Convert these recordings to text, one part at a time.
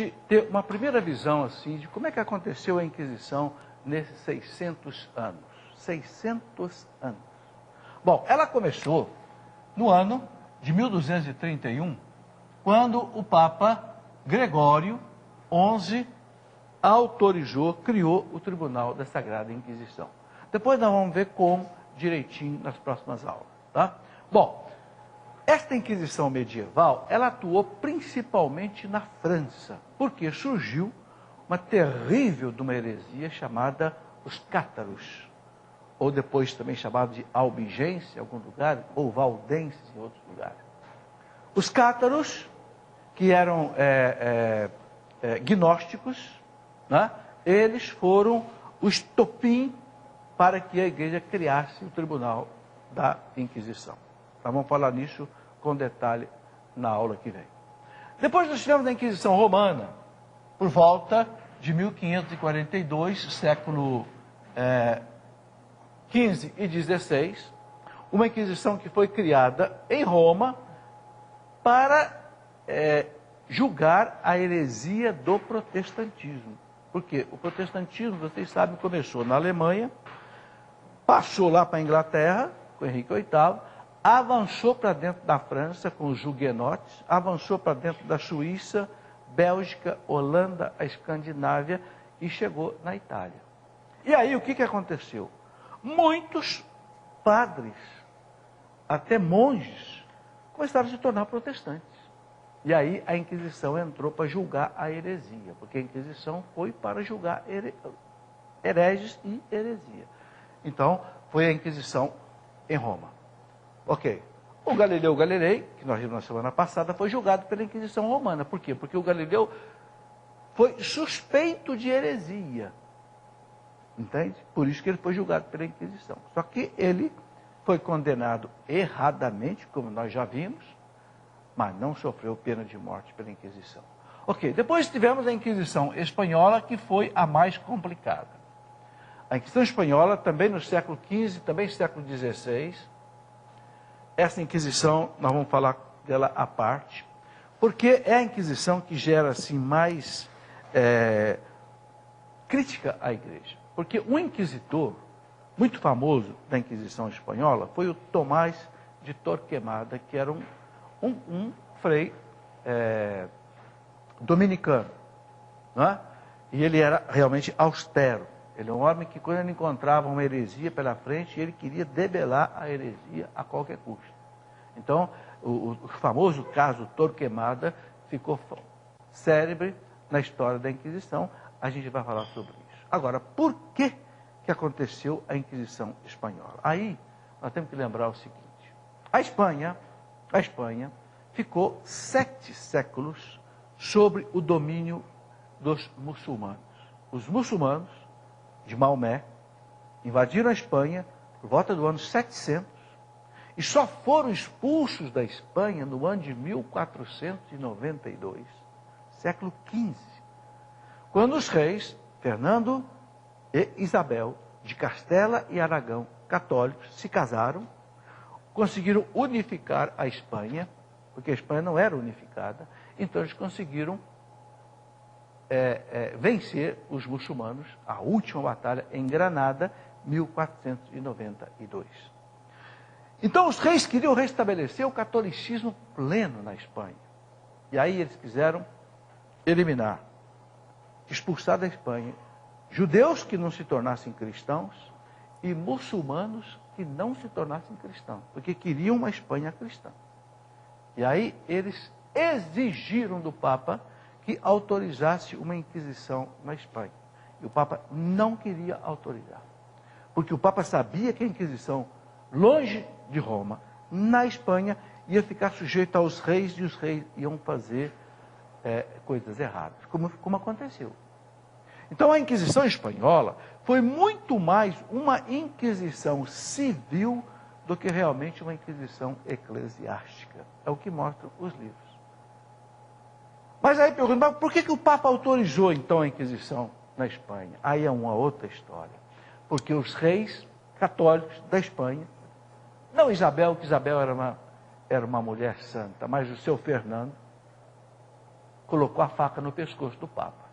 gente ter uma primeira visão assim de como é que aconteceu a Inquisição nesses 600 anos. 600 anos. Bom, ela começou no ano de 1231, quando o Papa Gregório XI autorizou, criou o Tribunal da Sagrada Inquisição. Depois nós vamos ver como direitinho nas próximas aulas, tá? Bom, esta Inquisição medieval, ela atuou principalmente na França, porque surgiu uma terrível de uma heresia chamada os cátaros, ou depois também chamado de albigenses em alguns lugares, ou valdenses em outros lugares. Os cátaros, que eram gnósticos, né? Eles foram o estopim para que a igreja criasse o Tribunal da Inquisição. Nós vamos falar nisso com detalhe na aula que vem. Depois nós tivemos a Inquisição Romana, por volta de 1542, século XV e XVI, uma Inquisição que foi criada em Roma para julgar a heresia do protestantismo. Porque o protestantismo, vocês sabem, começou na Alemanha, passou lá para a Inglaterra, com Henrique VIII, avançou para dentro da França com os huguenotes, avançou para dentro da Suíça, Bélgica, Holanda, a Escandinávia e chegou na Itália. E aí o que aconteceu? Muitos padres, até monges, começaram a se tornar protestantes. E aí a Inquisição entrou para julgar a heresia, porque a Inquisição foi para julgar hereges e heresia. Então, foi a Inquisição em Roma. Ok. O Galileu Galilei, que nós vimos na semana passada, foi julgado pela Inquisição Romana. Por quê? Porque o Galileu foi suspeito de heresia. Entende? Por isso que ele foi julgado pela Inquisição. Só que ele foi condenado erradamente, como nós já vimos, mas não sofreu pena de morte pela Inquisição. Ok, depois tivemos a Inquisição Espanhola, que foi a mais complicada. A Inquisição Espanhola, também no século XV, também no século XVI, essa Inquisição, nós vamos falar dela à parte, porque é a Inquisição que gera assim, mais crítica à Igreja. Porque um inquisitor muito famoso da Inquisição Espanhola foi o Tomás de Torquemada, que era um frei dominicano, né? E ele era realmente austero. Ele é um homem que, quando ele encontrava uma heresia pela frente, ele queria debelar a heresia a qualquer custo. Então, o famoso caso Torquemada ficou célebre na história da Inquisição. A gente vai falar sobre isso. Agora, por que aconteceu a Inquisição Espanhola? Aí, nós temos que lembrar o seguinte. A Espanha ficou 7 séculos sobre o domínio dos muçulmanos. Os muçulmanos de Maomé invadiram a Espanha por volta do ano 700 e só foram expulsos da Espanha no ano de 1492, século XV, quando os reis Fernando e Isabel de Castela e Aragão, católicos, se casaram, conseguiram unificar a Espanha, porque a Espanha não era unificada, então eles conseguiram vencer os muçulmanos, a última batalha em Granada, 1492. Então os reis queriam restabelecer o catolicismo pleno na Espanha. E aí eles quiseram eliminar, expulsar da Espanha, judeus que não se tornassem cristãos e muçulmanos que não se tornassem cristãos, porque queriam uma Espanha cristã. E aí eles exigiram do Papa que autorizasse uma Inquisição na Espanha. E o Papa não queria autorizar, porque o Papa sabia que a Inquisição, longe de Roma, na Espanha, ia ficar sujeita aos reis, e os reis iam fazer coisas erradas, como aconteceu. Então a Inquisição Espanhola foi muito mais uma Inquisição civil do que realmente uma Inquisição eclesiástica. É o que mostram os livros. Mas aí pergunta, mas por que o Papa autorizou então a Inquisição na Espanha? Aí é uma outra história. Porque os reis católicos da Espanha, não Isabel, que Isabel era uma mulher santa, mas o seu Fernando, colocou a faca no pescoço do Papa.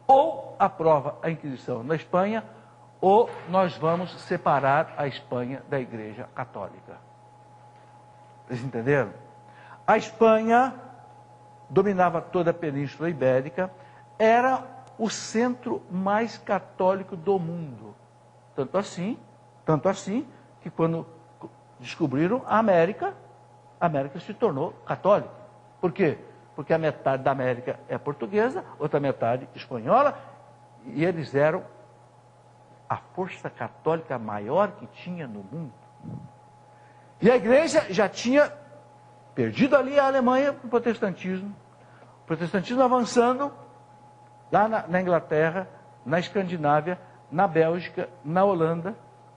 Ou aprova a Inquisição na Espanha, ou nós vamos separar a Espanha da Igreja Católica. Vocês entenderam? A Espanha dominava toda a Península Ibérica, era o centro mais católico do mundo. Tanto assim, que quando descobriram a América se tornou católica. Por quê? Porque a metade da América é portuguesa, outra metade espanhola, e eles eram a força católica maior que tinha no mundo. E a igreja já tinha perdido ali a Alemanha para o protestantismo avançando lá na Inglaterra, na Escandinávia, na Bélgica, na Holanda,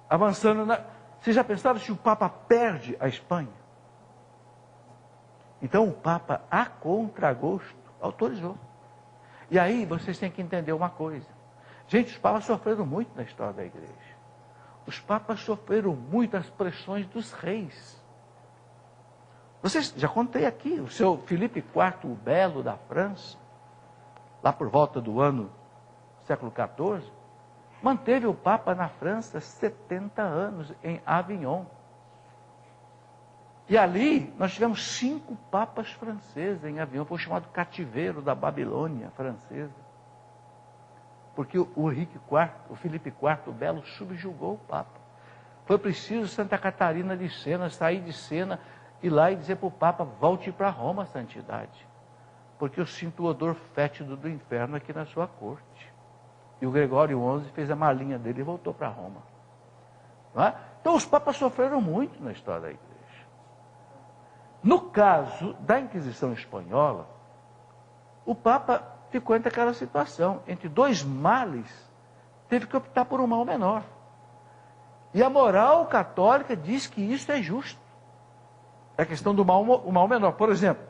avançando na... Vocês já pensaram se o Papa perde a Espanha? Então o Papa, a contragosto, autorizou. E aí vocês têm que entender uma coisa. Gente, os papas sofreram muito na história da igreja. Os papas sofreram muito as pressões dos reis. Vocês, já contei aqui, o seu Filipe IV, o Belo da França, lá por volta do século XIV, manteve o Papa na França 70 anos, em Avignon. E ali nós tivemos 5 papas franceses em Avignon, foi chamado cativeiro da Babilônia francesa. Porque o Henrique IV, o Filipe IV, o Belo, subjugou o Papa. Foi preciso Santa Catarina de Sena sair de Sena, ir lá e dizer para o Papa, volte para Roma, santidade. Porque eu sinto o odor fétido do inferno aqui na sua corte. E o Gregório XI fez a malinha dele e voltou para Roma. Não é? Então os papas sofreram muito na história da igreja. No caso da Inquisição Espanhola, o Papa ficou entre aquela situação, entre 2 males, teve que optar por um mal menor. E a moral católica diz que isso é justo. É a questão do o mal menor. Por exemplo,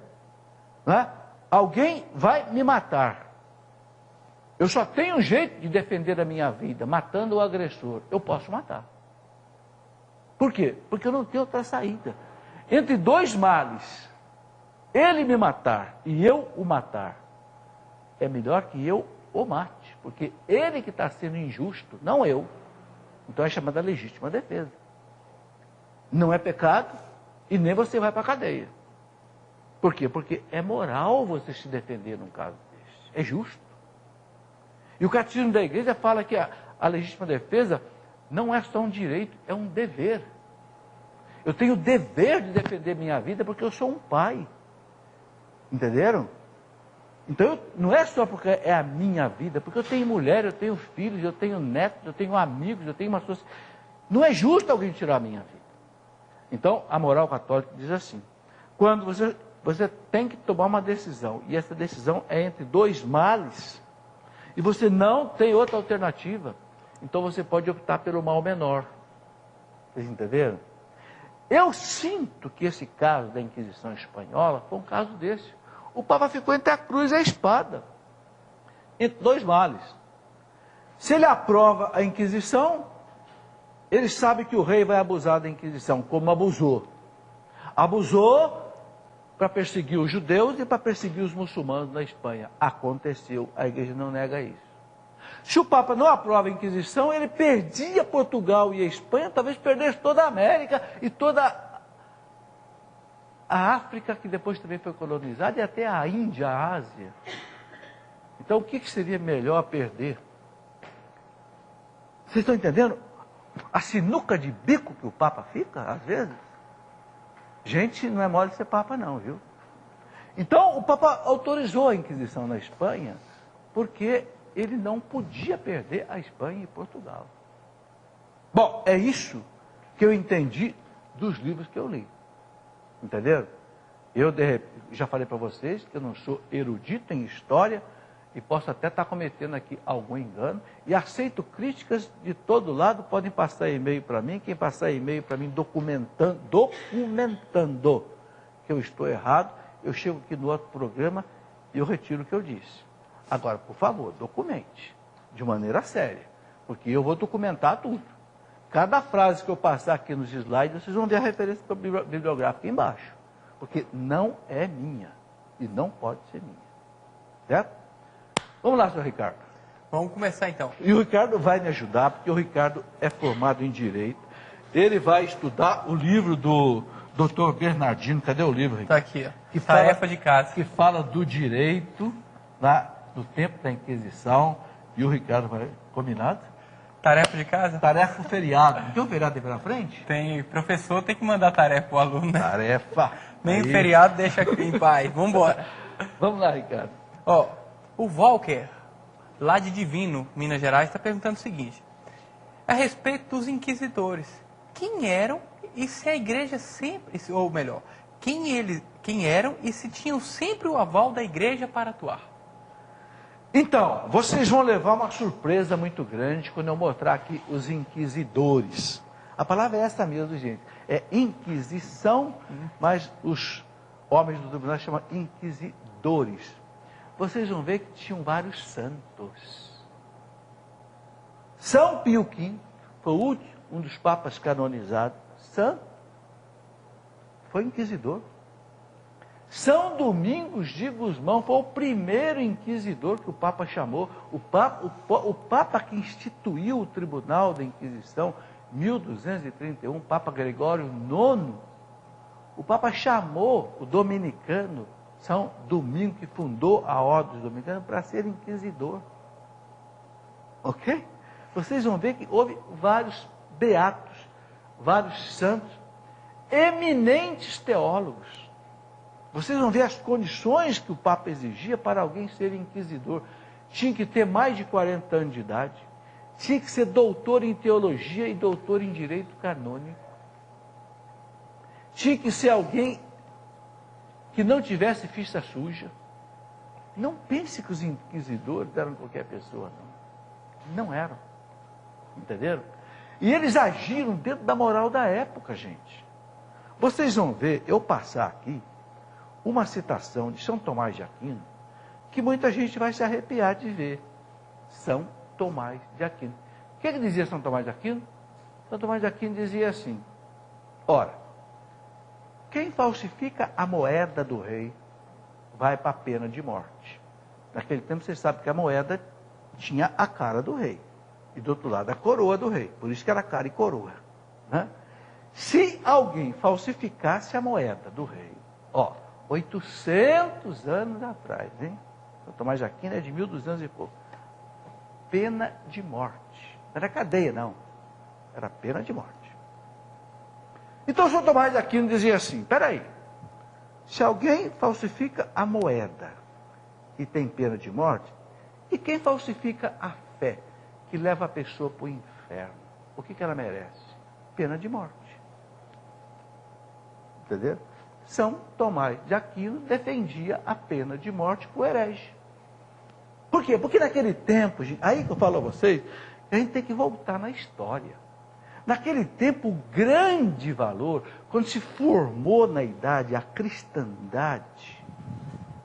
né? Alguém vai me matar. Eu só tenho um jeito de defender a minha vida, matando o agressor. Eu posso matar. Por quê? Porque eu não tenho outra saída. Entre 2 males, ele me matar e eu o matar, é melhor que eu o mate, porque ele que está sendo injusto, não eu. Então é chamada legítima defesa. Não é pecado e nem você vai para a cadeia. Por quê? Porque é moral você se defender num caso desse. É justo. E o catecismo da igreja fala que a legítima defesa não é só um direito, é um dever. Eu tenho o dever de defender minha vida porque eu sou um pai. Entenderam? Então, não é só porque é a minha vida, porque eu tenho mulher, eu tenho filhos, eu tenho netos, eu tenho amigos, eu tenho uma sociedade. Não é justo alguém tirar a minha vida. Então, a moral católica diz assim, quando você tem que tomar uma decisão, e essa decisão é entre 2 males, e você não tem outra alternativa, então você pode optar pelo mal menor. Vocês entenderam? Eu sinto que esse caso da Inquisição Espanhola foi um caso desse. O Papa ficou entre a cruz e a espada, entre 2 males. Se ele aprova a Inquisição, ele sabe que o rei vai abusar da Inquisição, como abusou. Abusou para perseguir os judeus e para perseguir os muçulmanos na Espanha. Aconteceu, a igreja não nega isso. Se o Papa não aprova a Inquisição, ele perdia Portugal e a Espanha, talvez perdesse toda a América e toda a África, que depois também foi colonizada, e até a Índia, a Ásia. Então, o que seria melhor perder? Vocês estão entendendo? A sinuca de bico que o Papa fica, às vezes. Gente, não é mole ser Papa não, viu? Então, o Papa autorizou a Inquisição na Espanha, porque ele não podia perder a Espanha e Portugal. Bom, é isso que eu entendi dos livros que eu li. Entenderam? Eu já falei para vocês que eu não sou erudito em história e posso até estar cometendo aqui algum engano e aceito críticas de todo lado, podem passar e-mail para mim, quem passar e-mail para mim documentando que eu estou errado, eu chego aqui no outro programa e eu retiro o que eu disse. Agora, por favor, documente, de maneira séria, porque eu vou documentar tudo. Cada frase que eu passar aqui nos slides, vocês vão ver a referência bibliográfica embaixo, porque não é minha. e não pode ser minha. Certo? Vamos lá, senhor Ricardo. Vamos começar então. E o Ricardo vai me ajudar, porque o Ricardo é formado em Direito. Ele vai estudar o livro do Dr. Bernardino. Cadê o livro, Ricardo? Está aqui, ó. Que Tarefa fala, de casa. que fala do direito lá do tempo da Inquisição. E o Ricardo vai... Combinado? Tarefa de casa? Tarefa feriado. Não tem um feriado aí pela frente? Tem, professor tem que mandar tarefa pro aluno, né? Tarefa. Nem Aí. o feriado deixa aqui em paz. Vambora. Vamos lá, Ricardo. Ó, o Walker, lá de Divino, Minas Gerais, está perguntando o seguinte. A respeito dos inquisidores. Quem eram e se a igreja sempre... Ou melhor, quem eram e se tinham sempre o aval da igreja para atuar? Então, vocês vão levar uma surpresa muito grande quando eu mostrar aqui os inquisidores. A palavra é essa mesmo, gente. É inquisição, mas os homens do tribunal chamam inquisidores. Vocês vão ver que tinham vários santos. São Pio V foi o último, um dos papas canonizados. Santo. Foi inquisidor. São Domingos de Gusmão foi o primeiro inquisidor que o Papa chamou. O Papa que instituiu o Tribunal da Inquisição, 1231, Papa Gregório IX, o Papa chamou o dominicano, São Domingo, que fundou a Ordem dos Dominicanos, para ser inquisidor. Ok? Vocês vão ver que houve vários beatos, vários santos, eminentes teólogos. Vocês vão ver as condições que o Papa exigia para alguém ser inquisidor. Tinha que ter mais de 40 anos de idade. Tinha que ser doutor em teologia e doutor em direito canônico. Tinha que ser alguém que não tivesse ficha suja. Não pense que os inquisidores eram qualquer pessoa, não. Não eram. Entenderam? E eles agiram dentro da moral da época, gente. Vocês vão ver, eu passar aqui, uma citação de São Tomás de Aquino, que muita gente vai se arrepiar de ver. São Tomás de Aquino. O que dizia São Tomás de Aquino? São Tomás de Aquino dizia assim, ora, quem falsifica a moeda do rei vai para a pena de morte. Naquele tempo você sabe que a moeda tinha a cara do rei. E do outro lado a coroa do rei. Por isso que era cara e coroa. Né? Se alguém falsificasse a moeda do rei, 800 anos atrás, hein? São Tomás de Aquino é de 1200 e pouco. Pena de morte. Não era cadeia, não. Era pena de morte. Então, São Tomás de Aquino dizia assim, peraí, se alguém falsifica a moeda e tem pena de morte, e quem falsifica a fé, que leva a pessoa para o inferno, o que ela merece? Pena de morte. Entendeu? São Tomás de Aquino defendia a pena de morte para o herege. Por quê? Porque naquele tempo, aí que eu falo a vocês, a gente tem que voltar na história. Naquele tempo, o grande valor, quando se formou na idade a cristandade,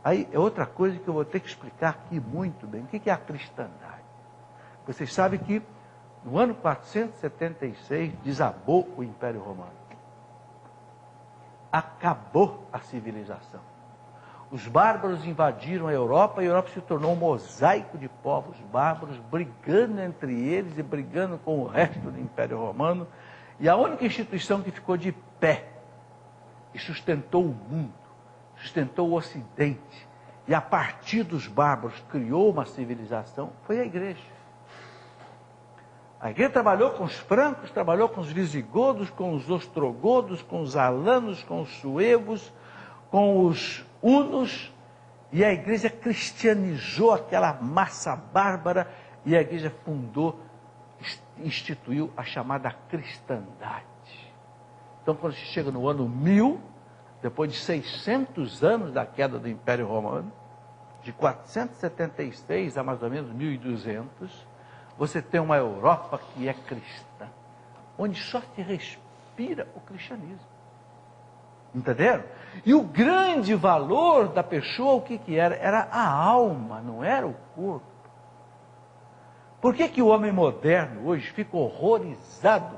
aí é outra coisa que eu vou ter que explicar aqui muito bem. O que é a cristandade? Vocês sabem que no ano 476 desabou o Império Romano. Acabou a civilização. Os bárbaros invadiram a Europa e a Europa se tornou um mosaico de povos bárbaros, brigando entre eles e brigando com o resto do Império Romano. E a única instituição que ficou de pé e sustentou o mundo, sustentou o Ocidente, e a partir dos bárbaros criou uma civilização, foi a igreja. A igreja trabalhou com os francos, trabalhou com os visigodos, com os ostrogodos, com os alanos, com os suevos, com os hunos, e a igreja cristianizou aquela massa bárbara, e a igreja fundou, instituiu a chamada cristandade. Então, quando se chega no ano 1000, depois de 600 anos da queda do Império Romano, de 476 a mais ou menos 1200, você tem uma Europa que é cristã, onde só se respira o cristianismo. Entenderam? E o grande valor da pessoa, o que era? Era a alma, não era o corpo. Por que o homem moderno hoje fica horrorizado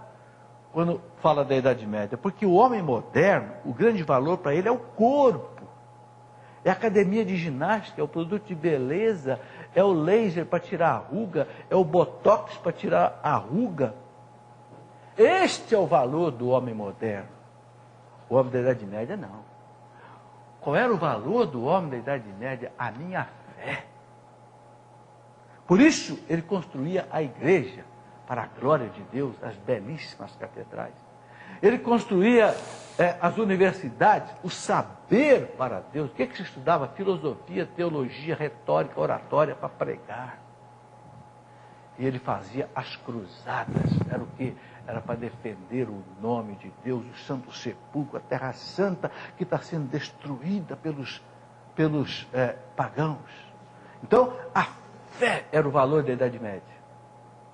quando fala da Idade Média? Porque o homem moderno, o grande valor para ele é o corpo. é a academia de ginástica, é o produto de beleza, é o laser para tirar a ruga, é o botox para tirar a ruga. Este é o valor do homem moderno. O homem da Idade Média, não. Qual era o valor do homem da Idade Média? A minha fé. Por isso, ele construía a igreja, para a glória de Deus, as belíssimas catedrais. Ele construía as universidades, o saber para Deus. O que se estudava? Filosofia, teologia, retórica, oratória, para pregar. E ele fazia as cruzadas. Era o quê? Era para defender o nome de Deus, o Santo Sepulcro, a Terra Santa, que está sendo destruída pelos pagãos. Então, a fé era o valor da Idade Média.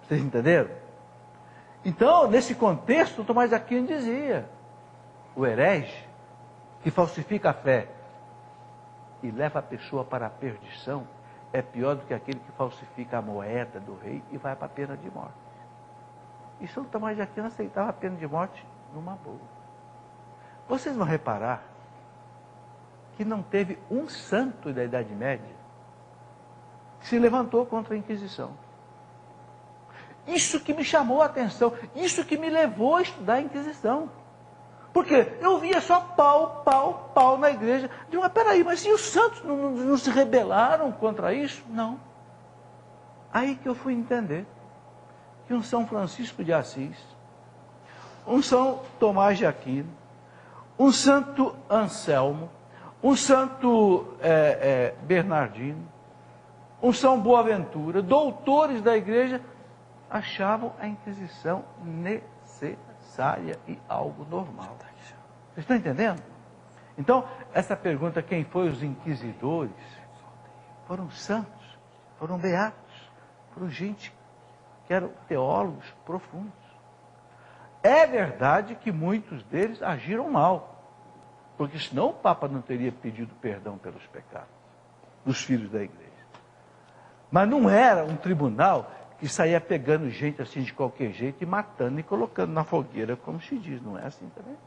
Vocês entenderam? Então, nesse contexto, Tomás de Aquino dizia: o herege que falsifica a fé e leva a pessoa para a perdição é pior do que aquele que falsifica a moeda do rei e vai para a pena de morte. E São Tomás de Aquino aceitava a pena de morte numa boa. Vocês vão reparar que não teve um santo da Idade Média que se levantou contra a Inquisição. Isso que me chamou a atenção, isso que me levou a estudar a Inquisição. Porque eu via só pau na igreja. Digo, mas peraí, mas e os santos não se rebelaram contra isso? Não. Aí que eu fui entender que um São Francisco de Assis, um São Tomás de Aquino, um Santo Anselmo, um Santo Bernardino, um São Boaventura, doutores da igreja, achavam a Inquisição necessária e algo normal. Vocês estão entendendo? Então, essa pergunta, quem foi os inquisidores? Foram santos, foram beatos, foram gente que eram teólogos profundos. É verdade que muitos deles agiram mal, porque senão o Papa não teria pedido perdão pelos pecados dos filhos da igreja. Mas não era um tribunal que saía pegando gente assim de qualquer jeito e matando e colocando na fogueira, como se diz. Não é assim também?